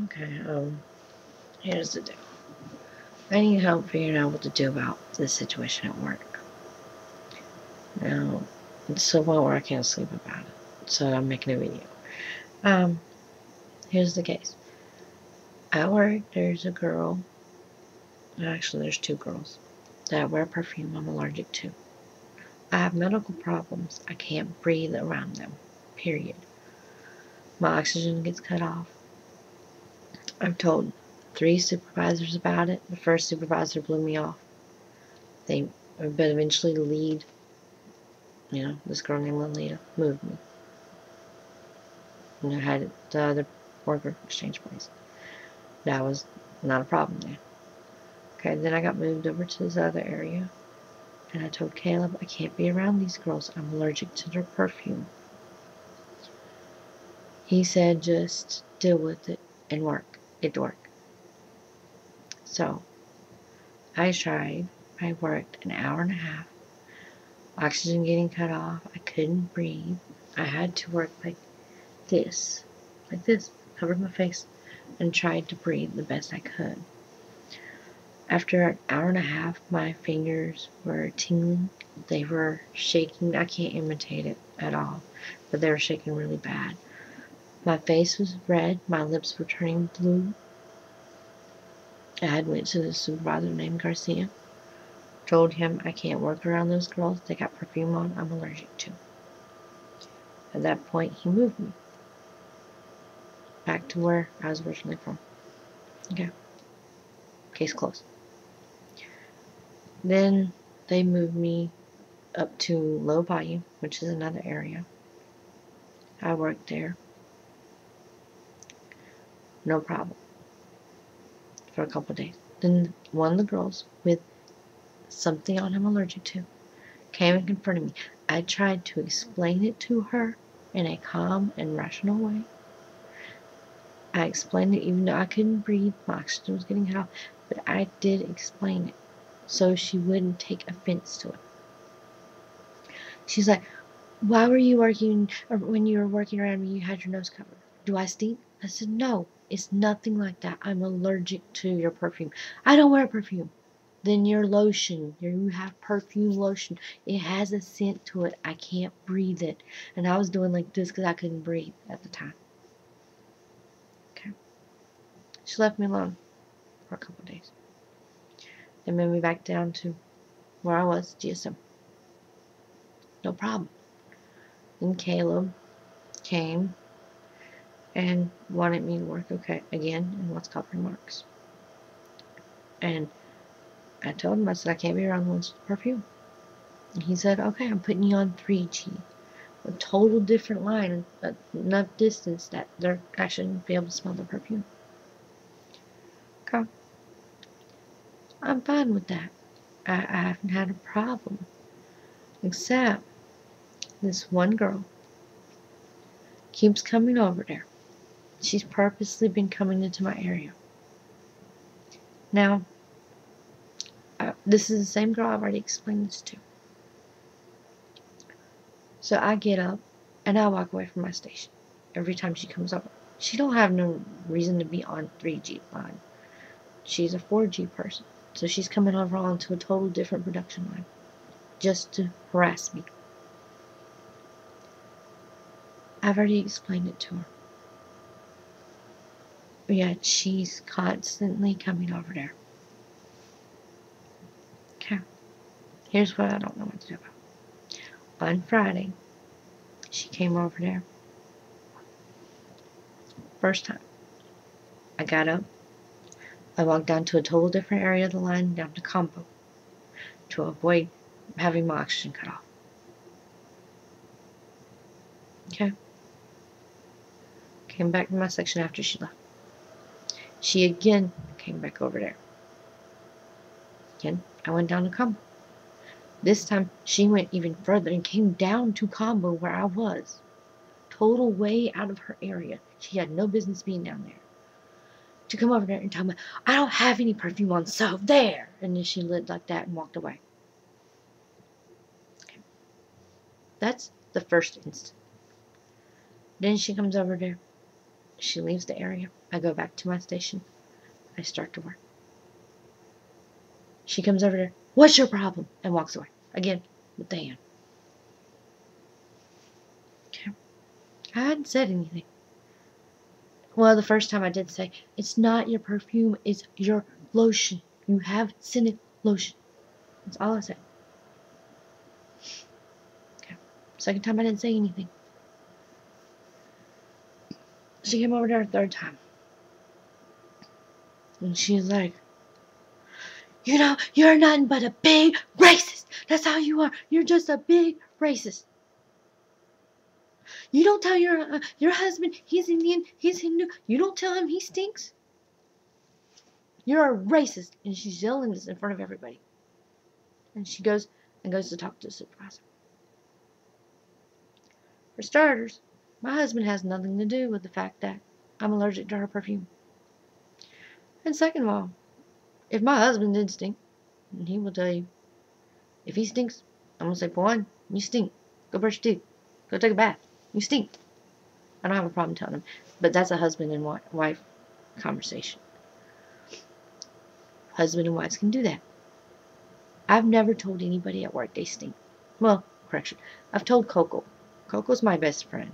Okay, here's the deal. I need help figuring out what to do about this situation at work. Now, it's so well where I can't sleep about it, so I'm making a video. Here's the case. At work, there's a girl, actually there's two girls, that wear perfume I'm allergic to. I have medical problems. I can't breathe around them, period. My oxygen gets cut off. I've told 3 supervisors about it. The first supervisor blew me off. But eventually the lead, this girl named Lolita, moved me. And I had the other worker exchange place. That was not a problem there. Okay, then I got moved over to this other area. And I told Caleb, I can't be around these girls. I'm allergic to their perfume. He said, just deal with it and work. Get to work. So, I tried. I worked an hour and a half. Oxygen getting cut off. I couldn't breathe. I had to work like this, covered my face, and tried to breathe the best I could. After an hour and a half, my fingers were tingling. They were shaking. I can't imitate it at all, but they were shaking really bad. My face was red. My lips were turning blue. I had went to the supervisor named Garcia. Told him I can't work around those girls. They got perfume on I'm allergic to. At that point, he moved me back to where I was originally from. Okay. Case closed. Then they moved me up to Low Bayou, which is another area. I worked there. No problem. For a couple of days. Then one of the girls with something on I'm allergic to came and confronted me. I tried to explain it to her in a calm and rational way. I explained it even though I couldn't breathe, my oxygen was getting cut off, but I did explain it so she wouldn't take offense to it. She's like, why were you working, or when you were working around me, you had your nose covered? Do I stink? I said, no, it's nothing like that. I'm allergic to your perfume. I don't wear perfume. Then your lotion, you have perfume lotion. It has a scent to it. I can't breathe it. And I was doing like this because I couldn't breathe at the time. Okay. She left me alone for a couple of days. They moved me back down to where I was, GSM. No problem. Then Caleb came and wanted me to work again in what's called remarks. And I told him, I said, I can't be around the ones with perfume. And he said, okay, I'm putting you on 3G. A total different line, enough distance that I shouldn't be able to smell the perfume. Okay. I'm fine with that. I haven't had a problem. Except this one girl keeps coming over there. She's purposely been coming into my area. Now, this is the same girl I've already explained this to. So I get up and I walk away from my station every time she comes over. She don't have no reason to be on 3G line. She's a 4G person. So she's coming over onto a total different production line just to harass me. I've already explained it to her. Yet she's constantly coming over there. Okay. Here's what I don't know what to do about. On Friday, she came over there. First time. I got up. I walked down to a total different area of the line, down to combo, to avoid having my oxygen cut off. Okay. Came back to my section after she left. She again came back over there. Again, I went down to combo. This time, she went even further and came down to combo where I was. Total way out of her area. She had no business being down there. To come over there and tell me, I don't have any perfume on, so there. And then she lit like that and walked away. Okay. That's the first instant. Then she comes over there She leaves the area. I go back to my station. I start to work. She comes over there. What's your problem? And walks away. Again, with the hand. Okay. I hadn't said anything. Well, the first time I did say, it's not your perfume, it's your lotion. You have scented lotion. That's all I said. Okay. Second time I didn't say anything. She came over there a third time. And she's like, you know, you're nothing but a big racist. That's how you are. You're just a big racist. You don't tell your husband he's Indian, he's Hindu. You don't tell him he stinks. You're a racist. And she's yelling this in front of everybody. And she goes to talk to the supervisor. For starters, my husband has nothing to do with the fact that I'm allergic to her perfume. And second of all, if my husband did stink, he will tell you, if he stinks, I'm going to say, for one, you stink. Go brush your teeth. Go take a bath. You stink. I don't have a problem telling him. But that's a husband and wife conversation. Husband and wives can do that. I've never told anybody at work they stink. Well, correction. I've told Coco. Coco's my best friend.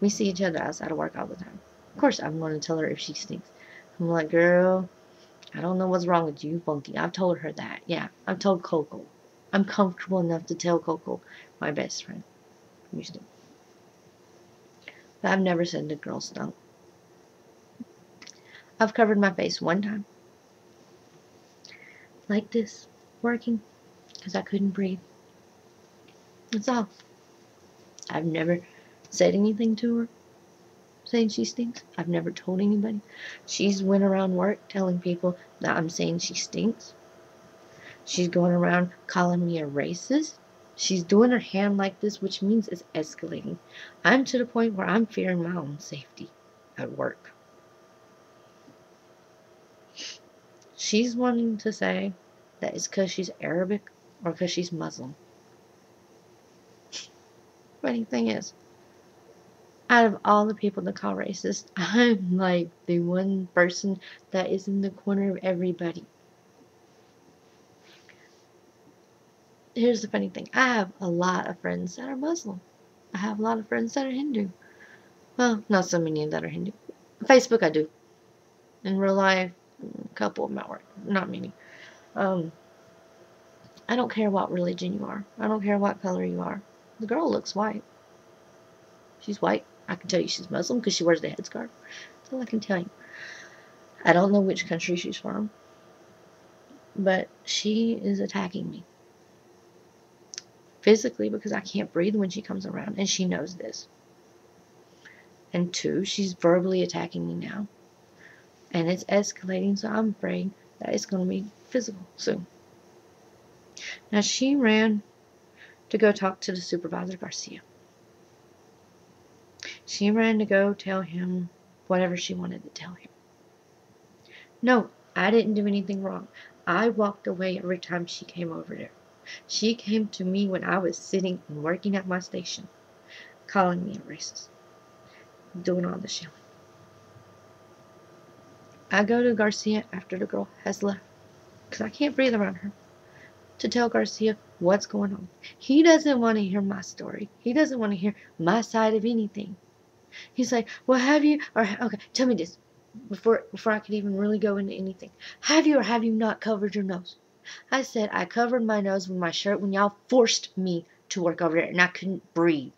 We see each other outside of work all the time. Of course, I'm going to tell her if she stinks. I'm like, girl, I don't know what's wrong with you, funky. I've told her that. Yeah, I've told Coco. I'm comfortable enough to tell Coco, my best friend. You stink. But I've never said the girl stunk. I've covered my face one time. Like this. Working. Because I couldn't breathe. That's all. I've never said anything to her saying she stinks. I've never told anybody. She's went around work telling people that I'm saying she stinks. She's going around calling me a racist. She's doing her hand like this, which means it's escalating. I'm to the point where I'm fearing my own safety at work. She's wanting to say that it's because she's Arabic or because she's Muslim. Funny thing is, out of all the people that call racist, I'm like the one person that is in the corner of everybody. Here's the funny thing. I have a lot of friends that are Muslim. I have a lot of friends that are Hindu. Well, not so many that are Hindu. Facebook, I do. In real life, a couple of them at work. Not many. I don't care what religion you are. I don't care what color you are. The girl looks white. She's white. I can tell you she's Muslim because she wears the headscarf. That's all I can tell you. I don't know which country she's from. But she is attacking me. Physically, because I can't breathe when she comes around. And she knows this. And two, she's verbally attacking me now. And it's escalating, so I'm afraid that it's going to be physical soon. Now, she ran to go talk to the supervisor, Garcia. She ran to go tell him whatever she wanted to tell him. No, I didn't do anything wrong. I walked away every time she came over there. She came to me when I was sitting and working at my station, calling me a racist, doing all this yelling. I go to Garcia after the girl has left, because I can't breathe around her, to tell Garcia what's going on. He doesn't want to hear my story. He doesn't want to hear my side of anything. He's like, well, have you, or, okay, tell me this, before I could even really go into anything. Have you or have you not covered your nose? I said I covered my nose with my shirt when y'all forced me to work over there and I couldn't breathe.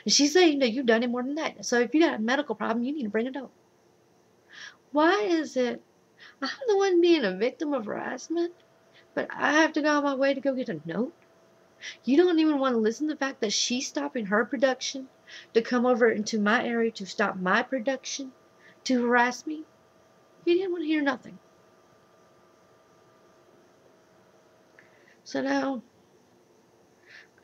And she said, you know, you've done it more than that. So if you got a medical problem, you need to bring it up. Why is it I'm the one being a victim of harassment, but I have to go on my way to go get a note? You don't even want to listen to the fact that she's stopping her production to come over into my area to stop my production to harass me? You didn't want to hear nothing. So now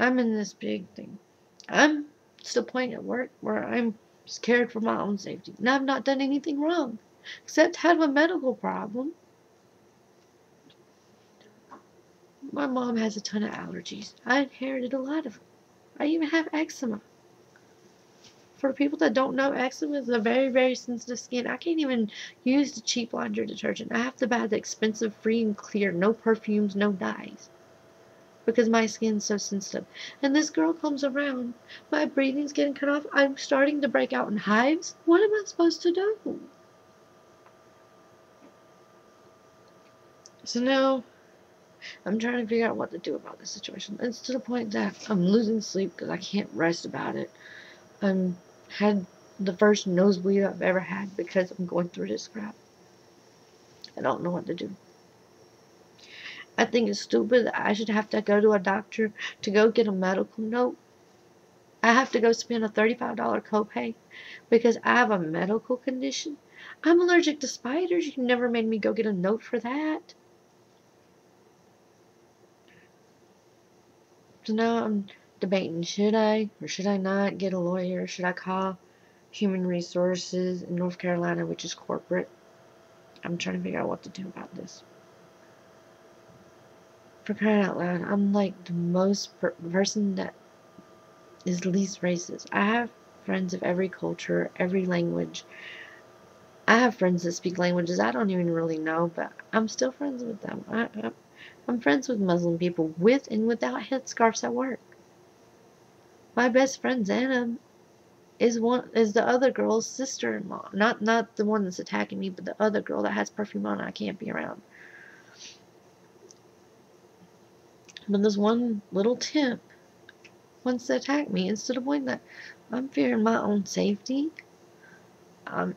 I'm in this big thing. I'm to the point at work where I'm scared for my own safety. And I've not done anything wrong except have a medical problem. My mom has a ton of allergies. I inherited a lot of them. I even have eczema. For people that don't know, eczema is a very, very sensitive skin. I can't even use the cheap laundry detergent. I have to buy the expensive, free and clear, no perfumes, no dyes. Because my skin's so sensitive. And this girl comes around. My breathing's getting cut off. I'm starting to break out in hives. What am I supposed to do? So now I'm trying to figure out what to do about this situation. It's to the point that I'm losing sleep because I can't rest about it. I'm had the first nosebleed I've ever had because I'm going through this crap. I don't know what to do. I think it's stupid that I should have to go to a doctor to go get a medical note. I have to go spend a $35 copay because I have a medical condition. I'm allergic to spiders. You never made me go get a note for that. So now I'm debating, should I or should I not get a lawyer? Should I call Human Resources in North Carolina, which is corporate? I'm trying to figure out what to do about this. For crying out loud, I'm like the most person that is least racist. I have friends of every culture, every language. I have friends that speak languages I don't even really know, but I'm still friends with them. I'm friends with Muslim people with and without headscarves at work. My best friend Zanna is the other girl's sister-in-law. Not the one that's attacking me, but the other girl that has perfume on I can't be around. But this one little temp wants to attack me, and to the point that I'm fearing my own safety. I'm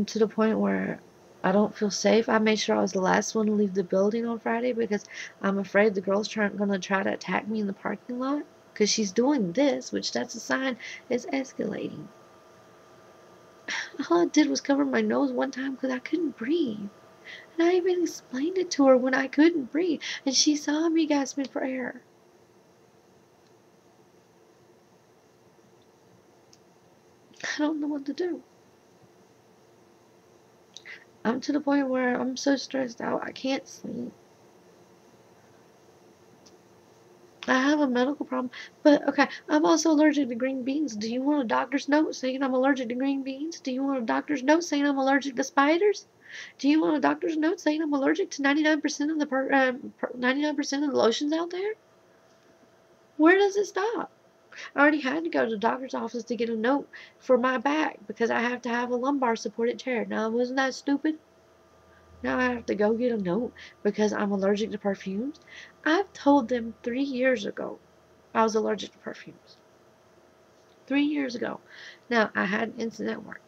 to the point where I don't feel safe. I made sure I was the last one to leave the building on Friday because I'm afraid the girl's gonna try to attack me in the parking lot. Because she's doing this, which that's a sign it's escalating. All I did was cover my nose one time because I couldn't breathe. And I even explained it to her when I couldn't breathe. And she saw me gasping for air. I don't know what to do. I'm to the point where I'm so stressed out I can't sleep. I have a medical problem, but okay, I'm also allergic to green beans. Do you want a doctor's note saying I'm allergic to green beans? Do you want a doctor's note saying I'm allergic to spiders? Do you want a doctor's note saying I'm allergic to 99% of the 99% of the lotions out there? Where does it stop? I already had to go to the doctor's office to get a note for my back because I have to have a lumbar supported chair. Now, wasn't that stupid? Now I have to go get a note because I'm allergic to perfumes. I've told them 3 years ago I was allergic to perfumes. 3 years ago. Now, I had an incident at work.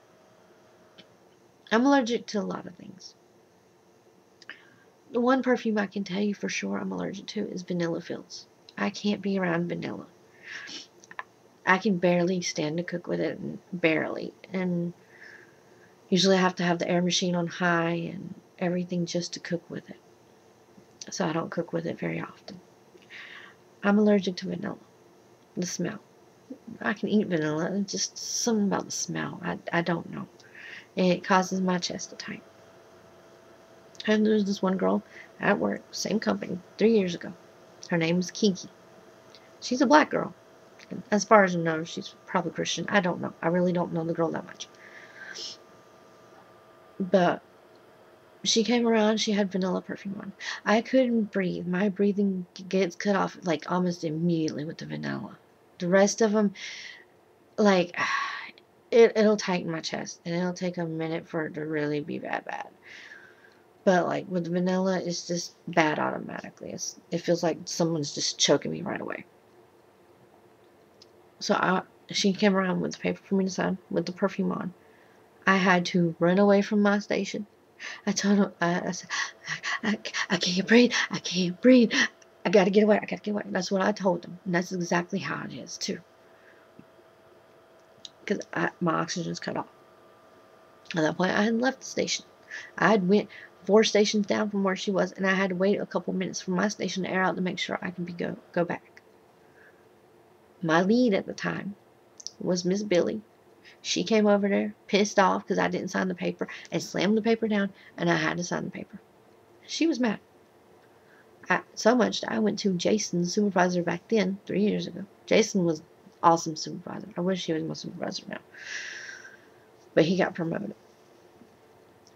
I'm allergic to a lot of things. The one perfume I can tell you for sure I'm allergic to is Vanilla Fields. I can't be around vanilla. I can barely stand to cook with it, barely. And usually I have to have the air machine on high and everything just to cook with it. So I don't cook with it very often. I'm allergic to vanilla. The smell. I can eat vanilla, and just something about the smell. I don't know. It causes my chest to tighten. And there's this one girl at work, same company, 3 years ago. Her name is Kiki. She's a black girl. As far as I know, she's probably Christian. I don't know. I really don't know the girl that much. But she came around, she had vanilla perfume on. I couldn't breathe. My breathing gets cut off like almost immediately with the vanilla. The rest of them, like, it'll tighten my chest. And it'll take a minute for it to really be bad. But like with vanilla, it's just bad automatically. It feels like someone's just choking me right away. So she came around with the paper for me to sign with the perfume on. I had to run away from my station. I told him, I said, I can't breathe. I can't breathe. I gotta get away. I gotta get away. That's what I told them. And that's exactly how it is too. Because my oxygen's cut off. At that point, I had left the station. I had went 4 stations down from where she was, and I had to wait a couple minutes for my station to air out to make sure I could go back. My lead at the time was Miss Billy. She came over there, pissed off because I didn't sign the paper, and slammed the paper down, and I had to sign the paper. She was mad. So much that I went to Jason, the supervisor back then, 3 years ago. Jason was Awesome supervisor. I wish he was my supervisor now. But he got promoted.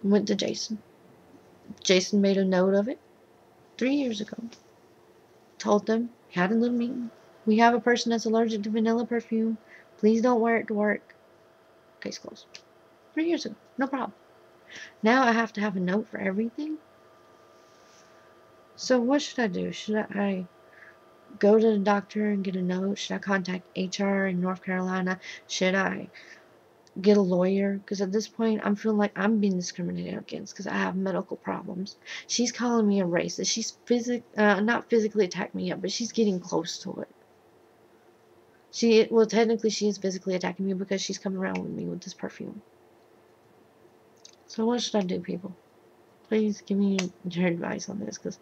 Went to Jason. Jason made a note of it 3 years ago. Told them, had a little meeting. We have a person that's allergic to vanilla perfume. Please don't wear it to work. Case closed. 3 years ago. No problem. Now I have to have a note for everything? So what should I do? Should I go to the doctor and get a note? Should I contact HR in North Carolina? Should I get a lawyer? Because at this point, I'm feeling like I'm being discriminated against because I have medical problems. She's calling me a racist. She's not physically attacked me yet, but she's getting close to it. Well, technically, she is physically attacking me because she's coming around with me with this perfume. So what should I do, people? Please give me your advice on this, because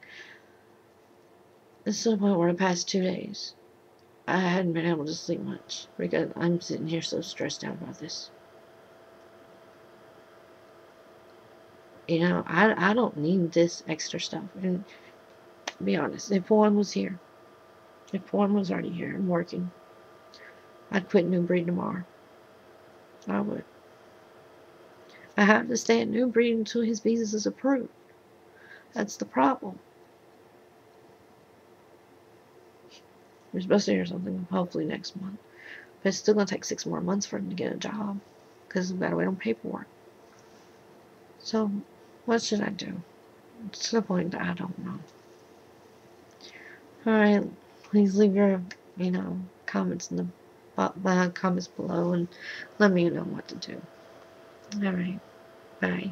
it's to the point where the past 2 days, I hadn't been able to sleep much because I'm sitting here so stressed out about this. You know, I don't need this extra stuff. And to be honest, if one was here, if one was already here and working, I'd quit New Breed tomorrow. I would. I have to stay at New Breed until his visa is approved. That's the problem. We're supposed to hear something hopefully next month. But it's still going to take 6 more months for him to get a job because we've got to wait on paperwork. So, what should I do? It's to the point that I don't know. Alright, please leave your, comments in the comments below and let me know what to do. Alright, bye.